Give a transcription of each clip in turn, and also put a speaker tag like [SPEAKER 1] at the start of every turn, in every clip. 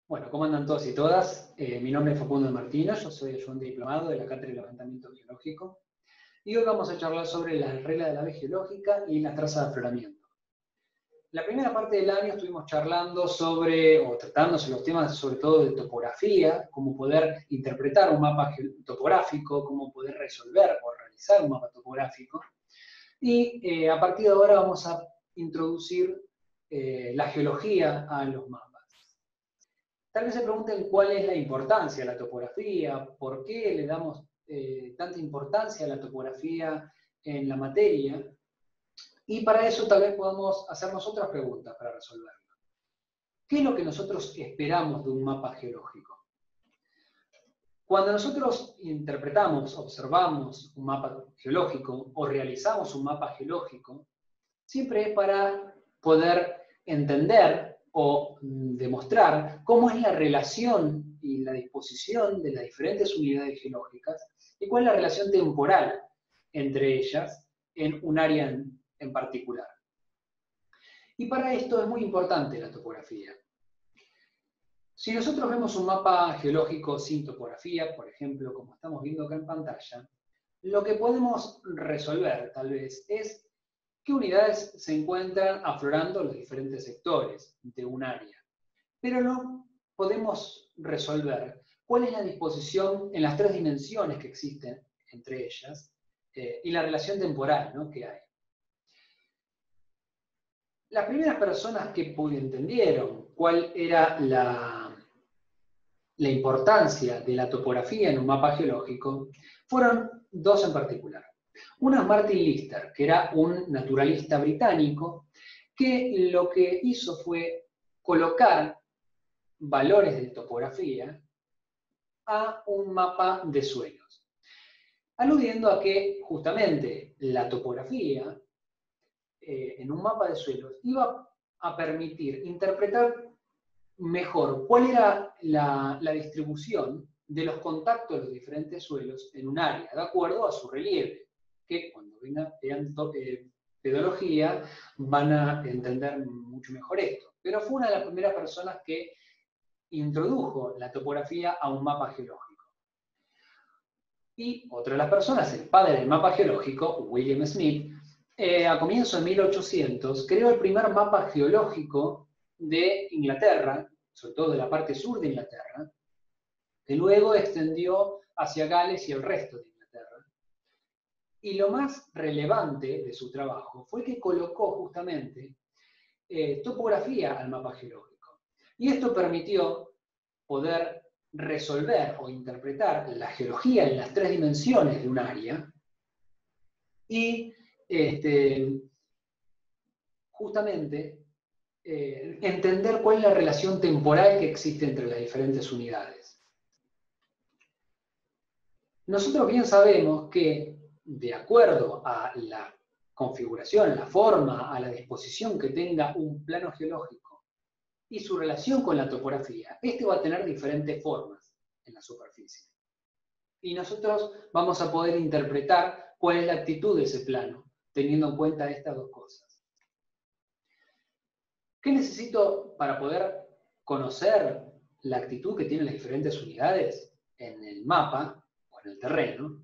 [SPEAKER 1] Bueno, ¿cómo andan todos y todas? Mi nombre es Facundo Martino, yo soy ayudante diplomado de la Cátedra de Levantamiento Geológico y hoy vamos a charlar sobre las reglas de la vez geológica y las trazas de afloramiento. La primera parte del año estuvimos charlando sobre, o tratándose los temas sobre todo de topografía, cómo poder interpretar un mapa topográfico, cómo poder resolver o realizar un mapa topográfico. Y a partir de ahora vamos a introducir la geología a los mapas. Tal vez se pregunten cuál es la importancia de la topografía, por qué le damos tanta importancia a la topografía en la materia, y para eso tal vez podamos hacernos otras preguntas para resolverlo. ¿Qué es lo que nosotros esperamos de un mapa geológico? Cuando nosotros interpretamos, observamos un mapa geológico o realizamos un mapa geológico, siempre es para poder entender o demostrar cómo es la relación y la disposición de las diferentes unidades geológicas y cuál es la relación temporal entre ellas en un área en particular. Y para esto es muy importante la topografía. Si nosotros vemos un mapa geológico sin topografía, por ejemplo, como estamos viendo acá en pantalla, lo que podemos resolver, tal vez, es qué unidades se encuentran aflorando los diferentes sectores de un área. Pero no podemos resolver cuál es la disposición en las tres dimensiones que existen entre ellas y la relación temporal, ¿no?, que hay. Las primeras personas que entendieron cuál era la importancia de la topografía en un mapa geológico fueron dos en particular. Uno es Martin Lister, que era un naturalista británico, que lo que hizo fue colocar valores de topografía a un mapa de suelos, aludiendo a que justamente la topografía en un mapa de suelos iba a permitir interpretar mejor cuál era la distribución de los contactos de los diferentes suelos en un área, de acuerdo a su relieve, que cuando vean pedología van a entender mucho mejor esto. Pero fue una de las primeras personas que introdujo la topografía a un mapa geológico. Y otra de las personas, el padre del mapa geológico, William Smith, a comienzos de 1800, creó el primer mapa geológico de Inglaterra, sobre todo de la parte sur de Inglaterra, que luego extendió hacia Gales y el resto de Inglaterra. Y lo más relevante de su trabajo fue que colocó justamente topografía al mapa geológico. Y esto permitió poder resolver o interpretar la geología en las tres dimensiones de un área y justamente entender cuál es la relación temporal que existe entre las diferentes unidades. Nosotros bien sabemos que, de acuerdo a la configuración, a la forma, a la disposición que tenga un plano geológico y su relación con la topografía, este va a tener diferentes formas en la superficie. Y nosotros vamos a poder interpretar cuál es la actitud de ese plano, teniendo en cuenta estas dos cosas. ¿Qué necesito para poder conocer la actitud que tienen las diferentes unidades en el mapa o en el terreno?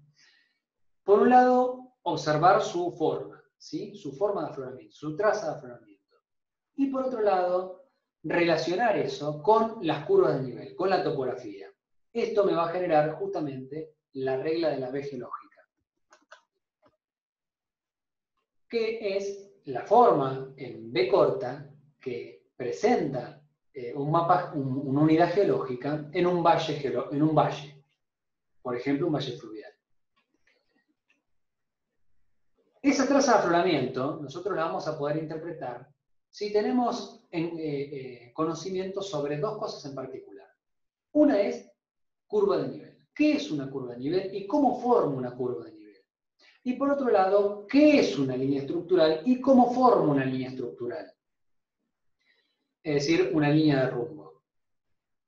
[SPEAKER 1] Por un lado, observar su forma, ¿sí?, su forma de afloramiento, su traza de afloramiento. Y por otro lado, relacionar eso con las curvas de nivel, con la topografía. Esto me va a generar justamente la regla de la vez geológica, que es la forma en V corta que presenta un mapa, una unidad geológica en un valle, por ejemplo, un valle fluvial. Esa traza de afloramiento nosotros la vamos a poder interpretar si tenemos conocimiento sobre dos cosas en particular. Una es curva de nivel. ¿Qué es una curva de nivel y cómo forma una curva de nivel? Y por otro lado, ¿qué es una línea estructural y cómo forma una línea estructural? Es decir, una línea de rumbo.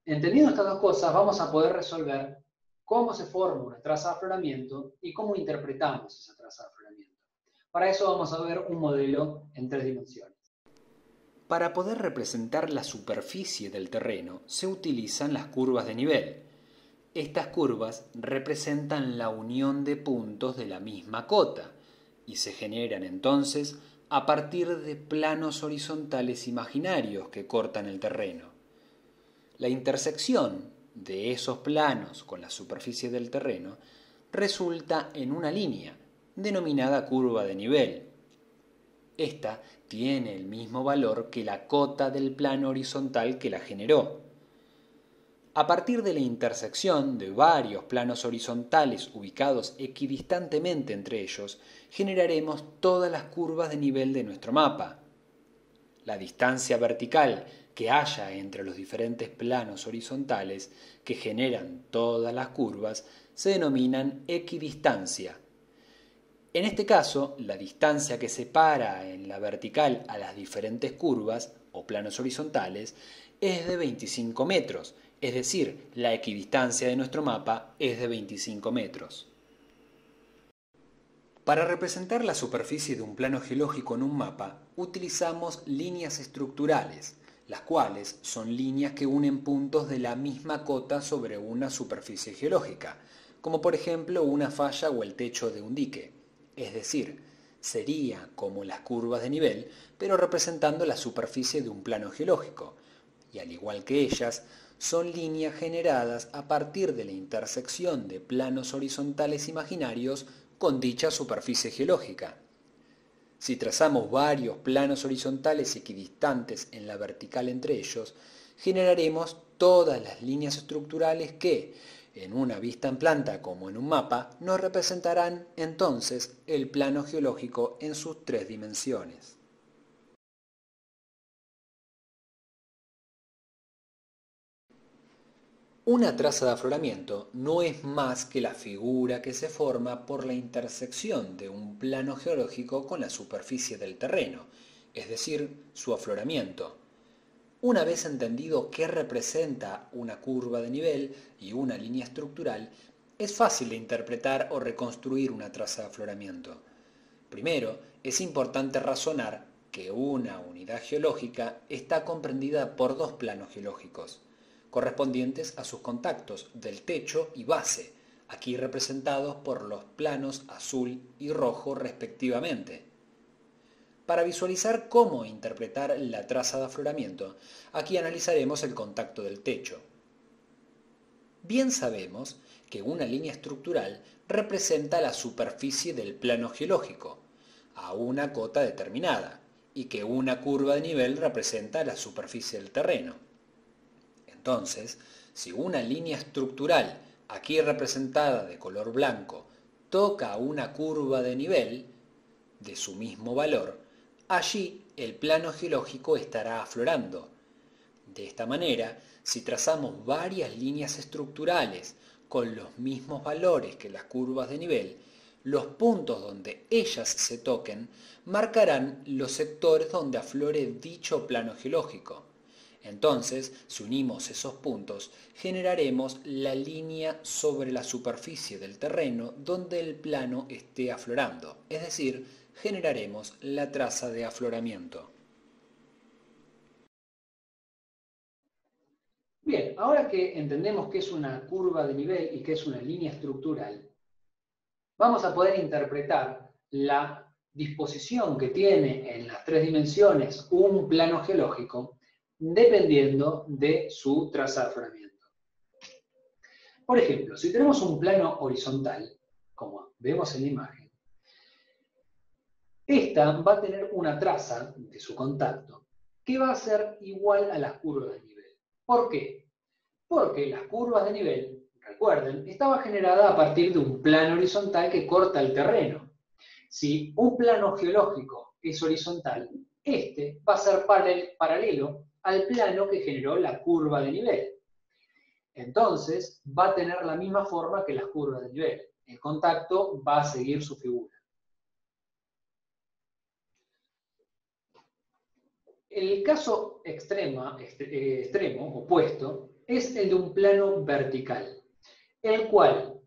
[SPEAKER 1] Entendiendo estas dos cosas, vamos a poder resolver cómo se forma una traza de afloramiento y cómo interpretamos esa traza de afloramiento. Para eso vamos a ver un modelo en tres dimensiones.
[SPEAKER 2] Para poder representar la superficie del terreno se utilizan las curvas de nivel. Estas curvas representan la unión de puntos de la misma cota y se generan entonces a partir de planos horizontales imaginarios que cortan el terreno. La intersección de esos planos con la superficie del terreno resulta en una línea, denominada curva de nivel. Esta tiene el mismo valor que la cota del plano horizontal que la generó. A partir de la intersección de varios planos horizontales ubicados equidistantemente entre ellos, generaremos todas las curvas de nivel de nuestro mapa. La distancia vertical que haya entre los diferentes planos horizontales que generan todas las curvas se denominan equidistancia. En este caso, la distancia que separa en la vertical a las diferentes curvas o planos horizontales es de 25 metros, es decir, la equidistancia de nuestro mapa es de 25 metros. Para representar la superficie de un plano geológico en un mapa, utilizamos líneas estructurales, las cuales son líneas que unen puntos de la misma cota sobre una superficie geológica, como por ejemplo una falla o el techo de un dique. Es decir, sería como las curvas de nivel, pero representando la superficie de un plano geológico, y al igual que ellas, son líneas generadas a partir de la intersección de planos horizontales imaginarios con dicha superficie geológica. Si trazamos varios planos horizontales equidistantes en la vertical entre ellos, generaremos todas las líneas estructurales que, en una vista en planta como en un mapa, nos representarán entonces el plano geológico en sus tres dimensiones. Una traza de afloramiento no es más que la figura que se forma por la intersección de un plano geológico con la superficie del terreno, es decir, su afloramiento. Una vez entendido qué representa una curva de nivel y una línea estructural, es fácil de interpretar o reconstruir una traza de afloramiento. Primero, es importante razonar que una unidad geológica está comprendida por dos planos geológicos, correspondientes a sus contactos del techo y base, aquí representados por los planos azul y rojo respectivamente. Para visualizar cómo interpretar la traza de afloramiento, aquí analizaremos el contacto del techo. Bien sabemos que una línea estructural representa la superficie del plano geológico, a una cota determinada, y que una curva de nivel representa la superficie del terreno. Entonces, si una línea estructural, aquí representada de color blanco, toca una curva de nivel de su mismo valor, allí el plano geológico estará aflorando. De esta manera, si trazamos varias líneas estructurales con los mismos valores que las curvas de nivel, los puntos donde ellas se toquen marcarán los sectores donde aflore dicho plano geológico. Entonces, si unimos esos puntos, generaremos la línea sobre la superficie del terreno donde el plano esté aflorando, es decir, generaremos la traza de afloramiento.
[SPEAKER 1] Bien, ahora que entendemos qué es una curva de nivel y qué es una línea estructural, vamos a poder interpretar la disposición que tiene en las tres dimensiones un plano geológico dependiendo de su traza de afloramiento. Por ejemplo, si tenemos un plano horizontal, como vemos en la imagen, esta va a tener una traza de su contacto que va a ser igual a las curvas de nivel. ¿Por qué? Porque las curvas de nivel, recuerden, estaba generada a partir de un plano horizontal que corta el terreno. Si un plano geológico es horizontal, este va a ser paralelo al plano que generó la curva de nivel. Entonces, va a tener la misma forma que las curvas de nivel. El contacto va a seguir su figura. El caso extremo, opuesto, es el de un plano vertical, el cual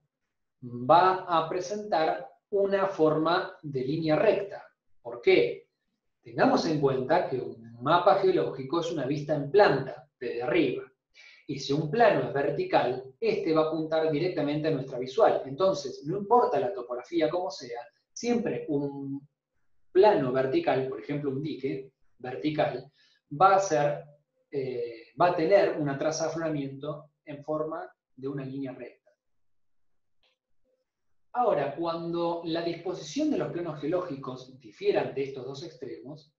[SPEAKER 1] va a presentar una forma de línea recta. ¿Por qué? Tengamos en cuenta que un mapa geológico es una vista en planta, desde arriba. Y si un plano es vertical, este va a apuntar directamente a nuestra visual. Entonces, no importa la topografía como sea, siempre un plano vertical, por ejemplo un dique vertical, va a tener una traza de afloramiento en forma de una línea recta. Ahora, cuando la disposición de los planos geológicos difieran de estos dos extremos,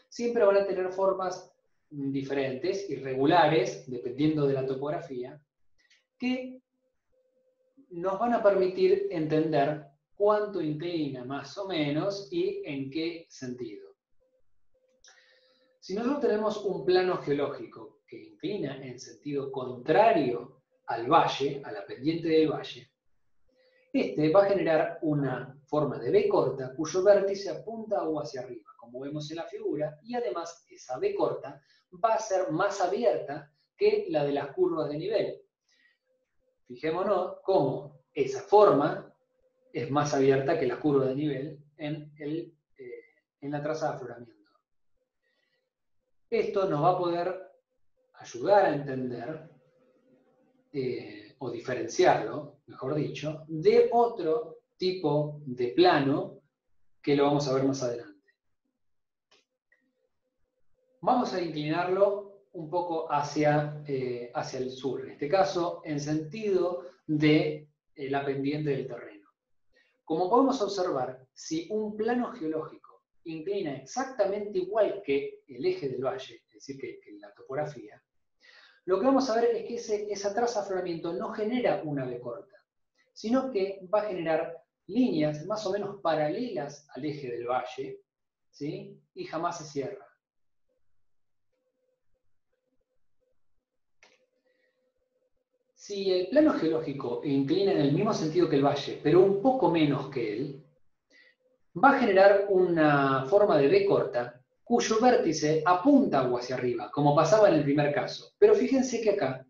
[SPEAKER 1] siempre van a tener formas diferentes, irregulares, dependiendo de la topografía, que nos van a permitir entender cuánto inclina más o menos y en qué sentido. Si nosotros tenemos un plano geológico que inclina en sentido contrario al valle, a la pendiente del valle, este va a generar una forma de B corta cuyo vértice apunta o hacia arriba, como vemos en la figura, y además esa B corta va a ser más abierta que la de las curvas de nivel. Fijémonos cómo esa forma es más abierta que la curva de nivel en la traza de afloramiento. Esto nos va a poder ayudar a entender o diferenciarlo, mejor dicho, de otro tipo de plano que lo vamos a ver más adelante. Vamos a inclinarlo un poco hacia el sur, en este caso en sentido de la pendiente del terreno. Como podemos observar, si un plano geológico inclina exactamente igual que el eje del valle, es decir, que la topografía, lo que vamos a ver es que esa traza de afloramiento no genera una B corta, sino que va a generar líneas más o menos paralelas al eje del valle, ¿sí? Y jamás se cierra. Si el plano geológico inclina en el mismo sentido que el valle, pero un poco menos que él, va a generar una forma de B corta cuyo vértice apunta o hacia arriba, como pasaba en el primer caso. Pero fíjense que acá,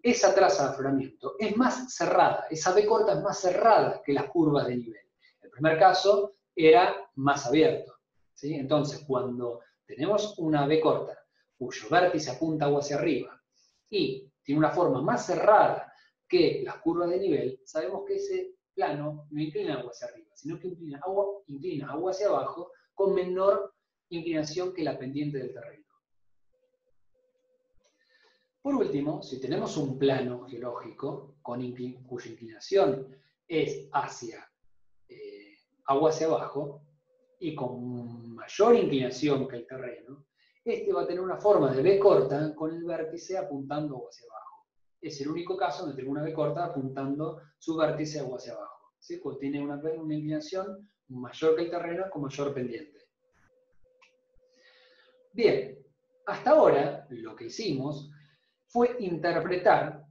[SPEAKER 1] esa traza de afloramiento es más cerrada, esa B corta es más cerrada que las curvas de nivel. El primer caso era más abierto, ¿sí? Entonces, cuando tenemos una B corta cuyo vértice apunta o hacia arriba y tiene una forma más cerrada que las curvas de nivel, sabemos que ese plano no inclina agua hacia arriba, sino que inclina agua hacia abajo con menor inclinación que la pendiente del terreno. Por último, si tenemos un plano geológico cuya inclinación es hacia agua hacia abajo y con mayor inclinación que el terreno, este va a tener una forma de B corta con el vértice apuntando hacia abajo. Es el único caso donde tiene una B corta apuntando su vértice hacia abajo, ¿sí? Porque tiene una inclinación mayor que el terreno con mayor pendiente. Bien, hasta ahora lo que hicimos fue interpretar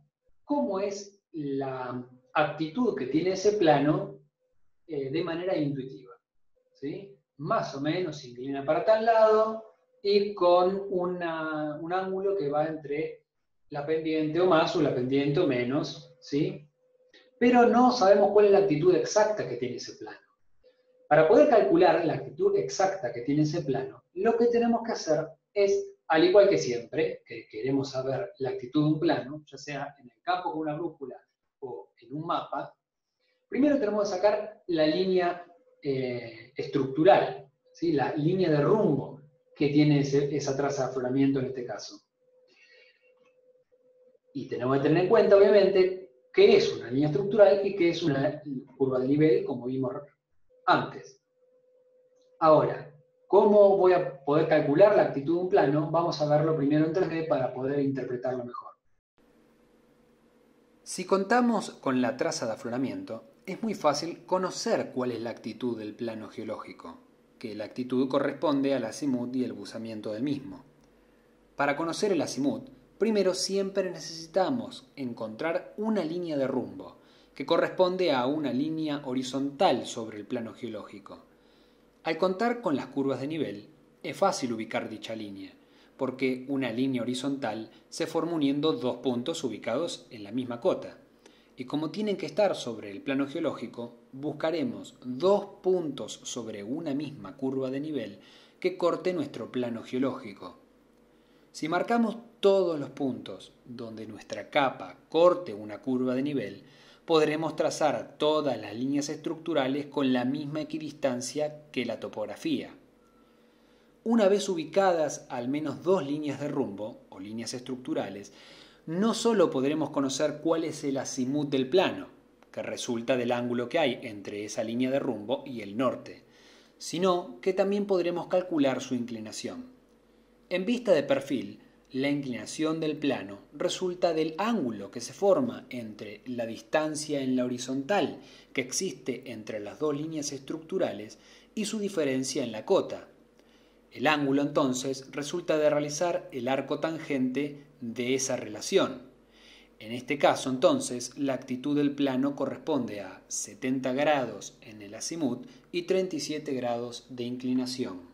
[SPEAKER 1] cómo es la actitud que tiene ese plano de manera intuitiva, ¿sí? Más o menos se inclina para tal lado y con un ángulo que va entre la pendiente o más o la pendiente o menos, ¿sí? Pero no sabemos cuál es la actitud exacta que tiene ese plano. Para poder calcular la actitud exacta que tiene ese plano, lo que tenemos que hacer es, al igual que siempre, que queremos saber la actitud de un plano, ya sea en el campo con una brújula o en un mapa, primero tenemos que sacar la línea estructural, ¿sí? La línea de rumbo que tiene esa traza de afloramiento en este caso. Y tenemos que tener en cuenta, obviamente, qué es una línea estructural y qué es una curva de nivel, como vimos antes. Ahora, ¿cómo voy a poder calcular la actitud de un plano? Vamos a verlo primero en 3D para poder interpretarlo mejor.
[SPEAKER 2] Si contamos con la traza de afloramiento, es muy fácil conocer cuál es la actitud del plano geológico, que la actitud corresponde al azimut y el buzamiento del mismo. Para conocer el azimut, primero siempre necesitamos encontrar una línea de rumbo, que corresponde a una línea horizontal sobre el plano geológico. Al contar con las curvas de nivel, es fácil ubicar dicha línea, porque una línea horizontal se forma uniendo dos puntos ubicados en la misma cota. Y como tienen que estar sobre el plano geológico, buscaremos dos puntos sobre una misma curva de nivel que corte nuestro plano geológico. Si marcamos todos los puntos donde nuestra capa corte una curva de nivel, podremos trazar todas las líneas estructurales con la misma equidistancia que la topografía. Una vez ubicadas al menos dos líneas de rumbo, o líneas estructurales, no solo podremos conocer cuál es el azimut del plano, que resulta del ángulo que hay entre esa línea de rumbo y el norte, sino que también podremos calcular su inclinación. En vista de perfil, la inclinación del plano resulta del ángulo que se forma entre la distancia en la horizontal que existe entre las dos líneas estructurales y su diferencia en la cota. El ángulo entonces resulta de realizar el arco tangente de esa relación. En este caso entonces la actitud del plano corresponde a 70 grados en el azimut y 37 grados de inclinación.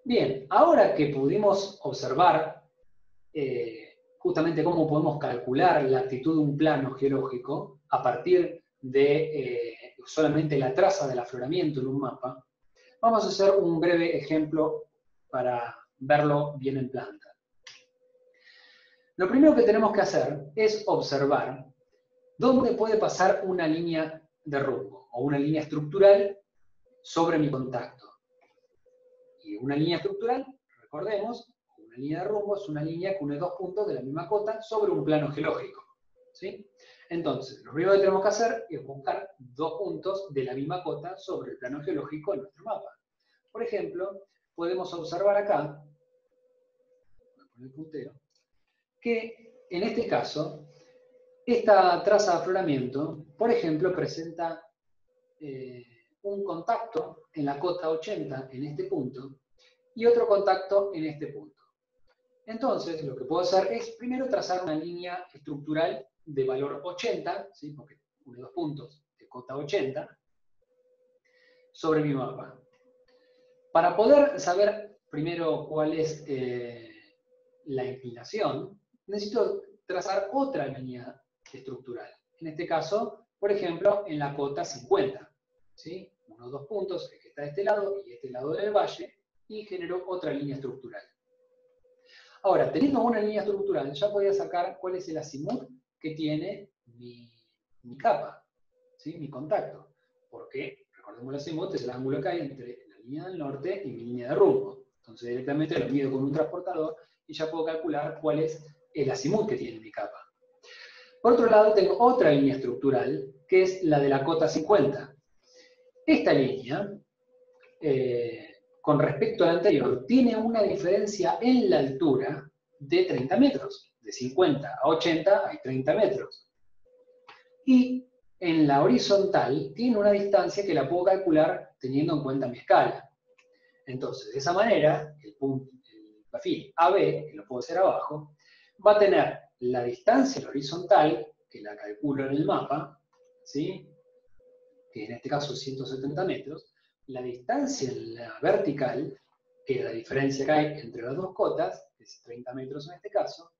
[SPEAKER 1] Bien, ahora que pudimos observar justamente cómo podemos calcular la actitud de un plano geológico a partir de solamente la traza del afloramiento en un mapa, vamos a hacer un breve ejemplo para verlo bien en planta. Lo primero que tenemos que hacer es observar dónde puede pasar una línea de rumbo o una línea estructural sobre mi contacto. Y una línea estructural, recordemos, una línea de rumbo es una línea que une dos puntos de la misma cota sobre un plano geológico. ¿Sí? Entonces, lo primero que tenemos que hacer es buscar dos puntos de la misma cota sobre el plano geológico en nuestro mapa. Por ejemplo, podemos observar acá, voy a poner el puntero, que en este caso, esta traza de afloramiento, por ejemplo, presenta un contacto en la cota 80 en este punto y otro contacto en este punto. Entonces, lo que puedo hacer es primero trazar una línea estructural de valor 80, ¿sí? Porque une dos puntos de cota 80, sobre mi mapa. Para poder saber primero cuál es la inclinación, necesito trazar otra línea estructural. En este caso, por ejemplo, en la cota 50. ¿Sí? Unos dos puntos, el que está de este lado y este lado del valle, y genero otra línea estructural. Ahora, teniendo una línea estructural, ya podía sacar cuál es el azimut que tiene mi capa, ¿sí? Mi contacto. Porque, recordemos, el azimut es el ángulo que hay entre la línea del norte y mi línea de rumbo. Entonces, directamente lo mido con un transportador y ya puedo calcular cuál es el azimut que tiene mi capa. Por otro lado, tengo otra línea estructural, que es la de la cota 50. Esta línea, con respecto a la anterior, tiene una diferencia en la altura de 30 metros. De 50 a 80 hay 30 metros. Y en la horizontal tiene una distancia que la puedo calcular teniendo en cuenta mi escala. Entonces, de esa manera, el perfil AB, que lo puedo hacer abajo, va a tener la distancia en la horizontal, que la calculo en el mapa, ¿sí? Que en este caso es 170 metros, la distancia en la vertical, que es la diferencia que hay entre las dos cotas, es 30 metros en este caso,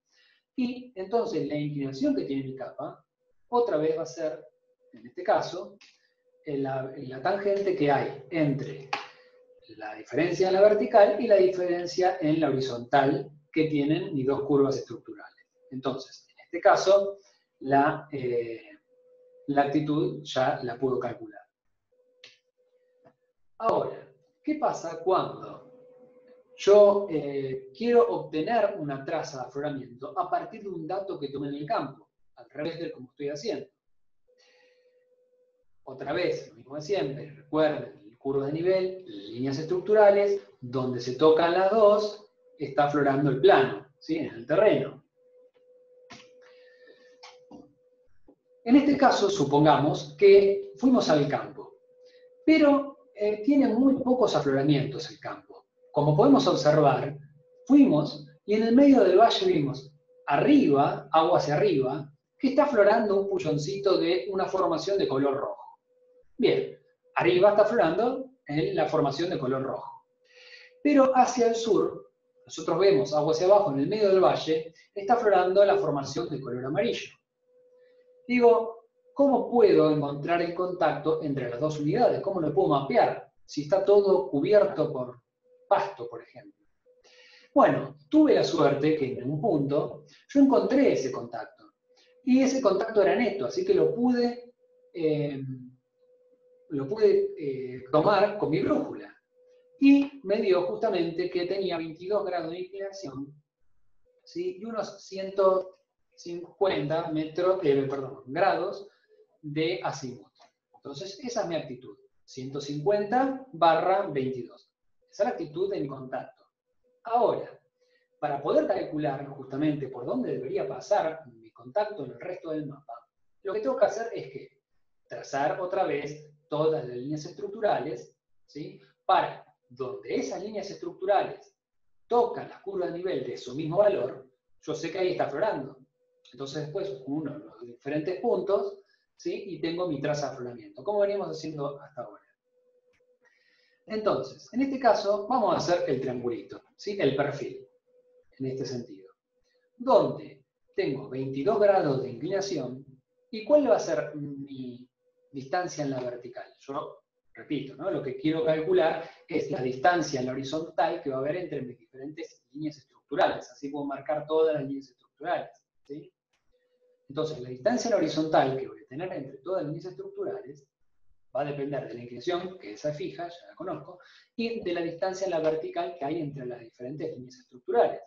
[SPEAKER 1] y entonces la inclinación que tiene mi capa, otra vez va a ser, en este caso, la tangente que hay entre la diferencia en la vertical y la diferencia en la horizontal que tienen mis dos curvas estructurales. Entonces, en este caso, la actitud ya la puedo calcular. Ahora, ¿qué pasa cuando yo quiero obtener una traza de afloramiento a partir de un dato que tomé en el campo, al revés de como estoy haciendo? Otra vez, lo mismo de siempre, recuerden, el curva de nivel, líneas estructurales, donde se tocan las dos, está aflorando el plano, ¿sí? En el terreno. En este caso, supongamos que fuimos al campo, pero tiene muy pocos afloramientos el campo. Como podemos observar, fuimos y en el medio del valle vimos arriba, agua hacia arriba, que está aflorando un pulloncito de una formación de color rojo. Bien, arriba está aflorando en la formación de color rojo. Pero hacia el sur, nosotros vemos agua hacia abajo en el medio del valle, está aflorando la formación de color amarillo. Digo, ¿cómo puedo encontrar el contacto entre las dos unidades? ¿Cómo lo puedo mapear? Si está todo cubierto por pasto, por ejemplo. Bueno, tuve la suerte que en un punto yo encontré ese contacto. Y ese contacto era neto, así que lo pude tomar con mi brújula. Y me dio justamente que tenía 22 grados de inclinación, ¿sí? Y unos 150 grados de azimut. Entonces, esa es mi actitud. 150/22. Esa es la actitud de mi contacto. Ahora, para poder calcular justamente por dónde debería pasar mi contacto en el resto del mapa, lo que tengo que hacer es que trazar otra vez todas las líneas estructurales, ¿sí? Para donde esas líneas estructurales tocan la curva de nivel de su mismo valor, yo sé que ahí está aflorando. Entonces después uno los diferentes puntos, ¿sí? Y tengo mi traza de afloramiento, como veníamos haciendo hasta ahora. Entonces, en este caso, vamos a hacer el triangulito, ¿sí? El perfil, en este sentido. Donde tengo 22 grados de inclinación, ¿y cuál va a ser mi distancia en la vertical? Yo repito, ¿no? Lo que quiero calcular es la distancia en la horizontal que va a haber entre mis diferentes líneas estructurales. Así puedo marcar todas las líneas estructurales, ¿sí? Entonces, la distancia en la horizontal que voy a tener entre todas las líneas estructurales va a depender de la inclinación, que esa es fija, ya la conozco, y de la distancia en la vertical que hay entre las diferentes líneas estructurales.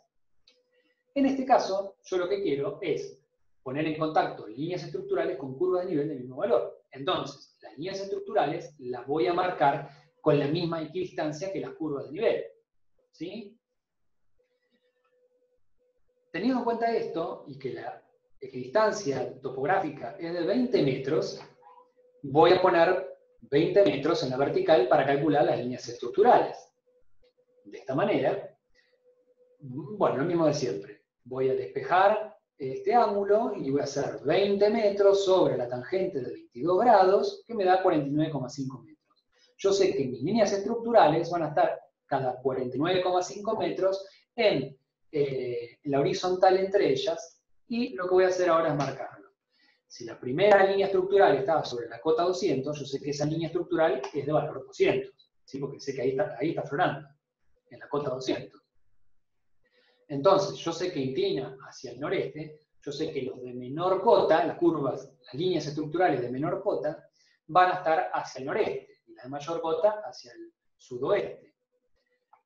[SPEAKER 1] En este caso, yo lo que quiero es poner en contacto líneas estructurales con curvas de nivel del mismo valor. Entonces, las líneas estructurales las voy a marcar con la misma equidistancia que las curvas de nivel. ¿Sí? Teniendo en cuenta esto, y que la equidistancia topográfica es de 20 metros, voy a poner 20 metros en la vertical para calcular las líneas estructurales. De esta manera, bueno, lo mismo de siempre. Voy a despejar este ángulo y voy a hacer 20 metros sobre la tangente de 22 grados, que me da 49,5 metros. Yo sé que mis líneas estructurales van a estar cada 49,5 metros en la horizontal entre ellas, y lo que voy a hacer ahora es marcarlo. Si la primera línea estructural estaba sobre la cota 200, yo sé que esa línea estructural es de valor 200, ¿sí? Porque sé que ahí está florando, en la cota 200. Entonces, yo sé que inclina hacia el noreste, yo sé que los de menor cota, las curvas, las líneas estructurales de menor cota, van a estar hacia el noreste, y las de mayor cota hacia el sudoeste.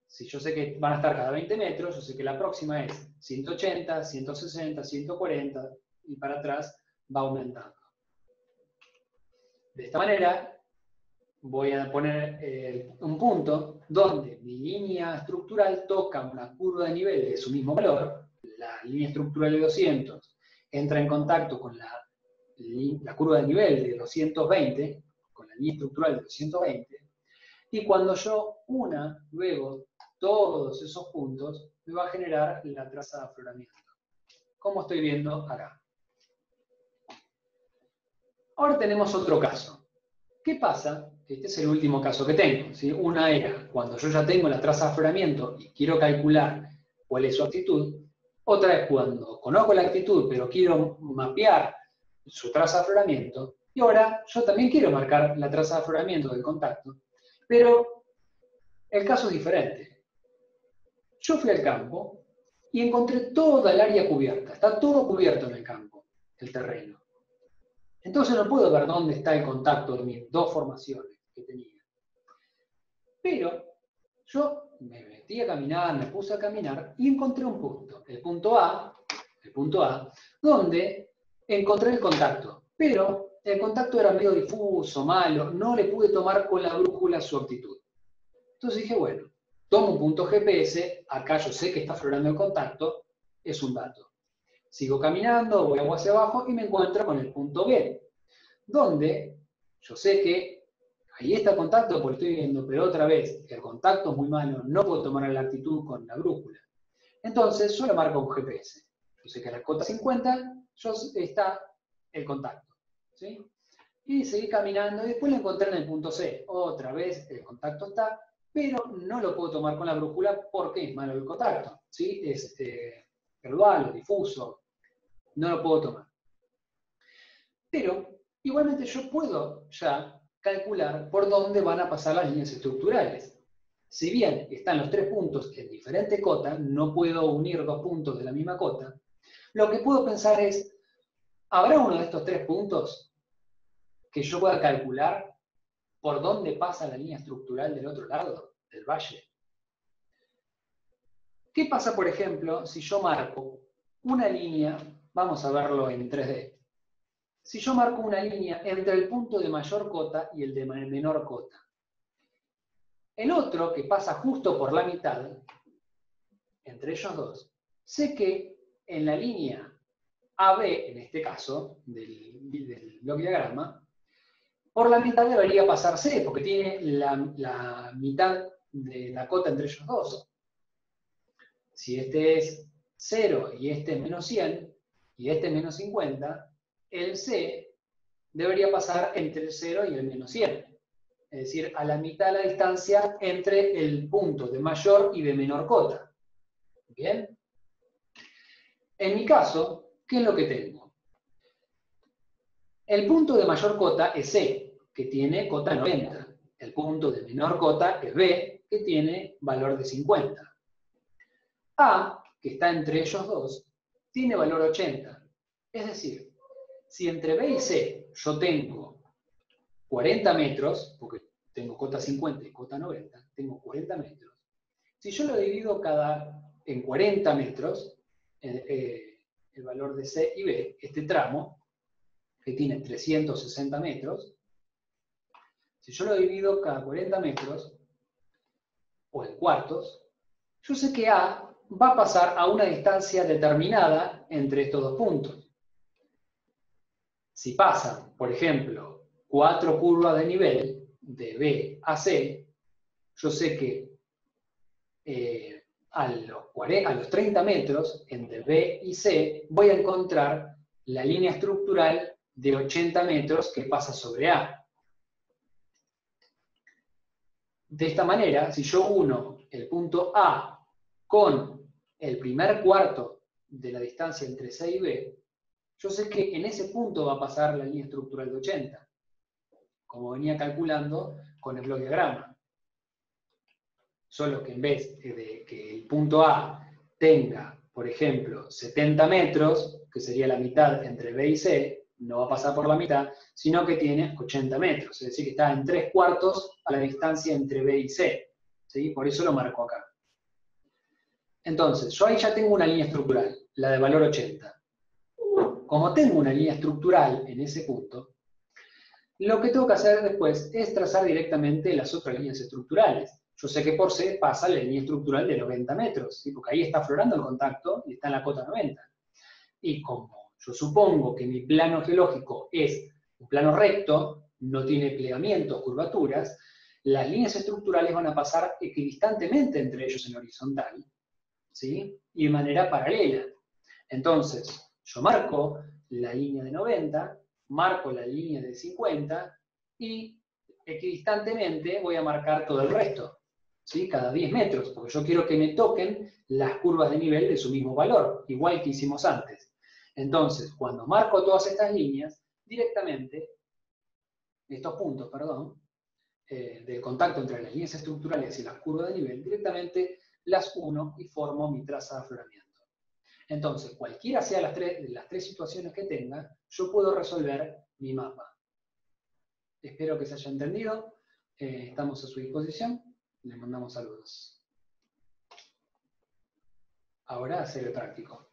[SPEAKER 1] Si yo sé que van a estar cada 20 metros, yo sé que la próxima es 180, 160, 140, y para atrás va aumentando. De esta manera, voy a poner un punto donde mi línea estructural toca una curva de nivel de su mismo valor, la línea estructural de 200 entra en contacto con la curva de nivel de 220, con la línea estructural de 220, y cuando yo una luego todos esos puntos, me va a generar la traza de afloramiento, como estoy viendo acá. Ahora tenemos otro caso. ¿Qué pasa? Este es el último caso que tengo, ¿sí? Una era cuando yo ya tengo la traza de afloramiento y quiero calcular cuál es su actitud. Otra es cuando conozco la actitud, pero quiero mapear su traza de afloramiento. Y ahora yo también quiero marcar la traza de afloramiento del contacto, pero el caso es diferente. Yo fui al campo y encontré toda el área cubierta. Está todo cubierto en el campo, el terreno. Entonces no puedo ver dónde está el contacto de mis dos formaciones que tenía. Pero yo me metí a caminar, me puse a caminar y encontré un punto, el punto A, donde encontré el contacto. Pero el contacto era medio difuso, malo, no le pude tomar con la brújula su actitud. Entonces dije, bueno, tomo un punto GPS, acá yo sé que está aflorando el contacto, es un dato. Sigo caminando, voy hacia abajo y me encuentro con el punto B, donde yo sé que ahí está el contacto porque estoy viendo, pero otra vez, el contacto es muy malo, no puedo tomar la actitud con la brújula. Entonces yo lo marco con GPS. Yo sé que a la cota 50 está el contacto, ¿sí? Y seguí caminando y después lo encontré en el punto C. Otra vez el contacto está, pero no lo puedo tomar con la brújula porque es malo el contacto, ¿sí? Es gradual o difuso, no lo puedo tomar. Pero igualmente yo puedo ya calcular por dónde van a pasar las líneas estructurales. Si bien están los 3 puntos en diferente cota, no puedo unir 2 puntos de la misma cota, lo que puedo pensar es, ¿habrá uno de estos 3 puntos que yo pueda calcular por dónde pasa la línea estructural del otro lado, del valle? ¿Qué pasa, por ejemplo, si yo marco una línea, vamos a verlo en 3D, si yo marco una línea entre el punto de mayor cota y el de menor cota? El otro, que pasa justo por la mitad, entre ellos dos, sé que en la línea AB, en este caso, del bloque diagrama, por la mitad debería pasar C, porque tiene la mitad de la cota entre ellos dos. Si este es 0 y este es menos 100, y este es menos 50, el C debería pasar entre el 0 y el menos 100. Es decir, a la mitad de la distancia entre el punto de mayor y de menor cota. ¿Bien? En mi caso, ¿qué es lo que tengo? El punto de mayor cota es C, que tiene cota 90. El punto de menor cota es B, que tiene valor de 50. A, que está entre ellos dos, tiene valor 80. Es decir, si entre B y C yo tengo 40 metros, porque tengo cota 50 y cota 90, tengo 40 metros. Si yo lo divido en 40 metros, el valor de C y B, este tramo, que tiene 360 metros, si yo lo divido cada 40 metros, o en cuartos, yo sé que A va a pasar a una distancia determinada entre estos dos puntos. Si pasan, por ejemplo, 4 curvas de nivel, de B a C, yo sé que a los 30 metros, entre B y C, voy a encontrar la línea estructural de 80 metros que pasa sobre A. De esta manera, si yo uno el punto A con el primer cuarto de la distancia entre C y B, yo sé que en ese punto va a pasar la línea estructural de 80, como venía calculando con el bloque diagrama. Solo que en vez de que el punto A tenga, por ejemplo, 70 metros, que sería la mitad entre B y C, no va a pasar por la mitad, sino que tiene 80 metros, es decir, que está en 3/4 a la distancia entre B y C. ¿Sí? Por eso lo marco acá. Entonces, yo ahí ya tengo una línea estructural, la de valor 80. Como tengo una línea estructural en ese punto, lo que tengo que hacer después es trazar directamente las otras líneas estructurales. Yo sé que por C pasa la línea estructural de 90 metros, ¿sí? Porque ahí está aflorando el contacto y está en la cota 90. Y como yo supongo que mi plano geológico es un plano recto, no tiene plegamientos, curvaturas, las líneas estructurales van a pasar equidistantemente entre ellos en horizontal, ¿sí? Y de manera paralela. Entonces, yo marco la línea de 90, marco la línea de 50 y equidistantemente voy a marcar todo el resto, ¿sí? Cada 10 metros, porque yo quiero que me toquen las curvas de nivel de su mismo valor, igual que hicimos antes. Entonces, cuando marco todas estas líneas, directamente, estos puntos, perdón, del contacto entre las líneas estructurales y las curvas de nivel, directamente las uno y formo mi traza de afloramiento. Entonces, cualquiera sea las tres situaciones que tenga, yo puedo resolver mi mapa. Espero que se haya entendido. Estamos a su disposición. Les mandamos saludos. Ahora, hacer el práctico.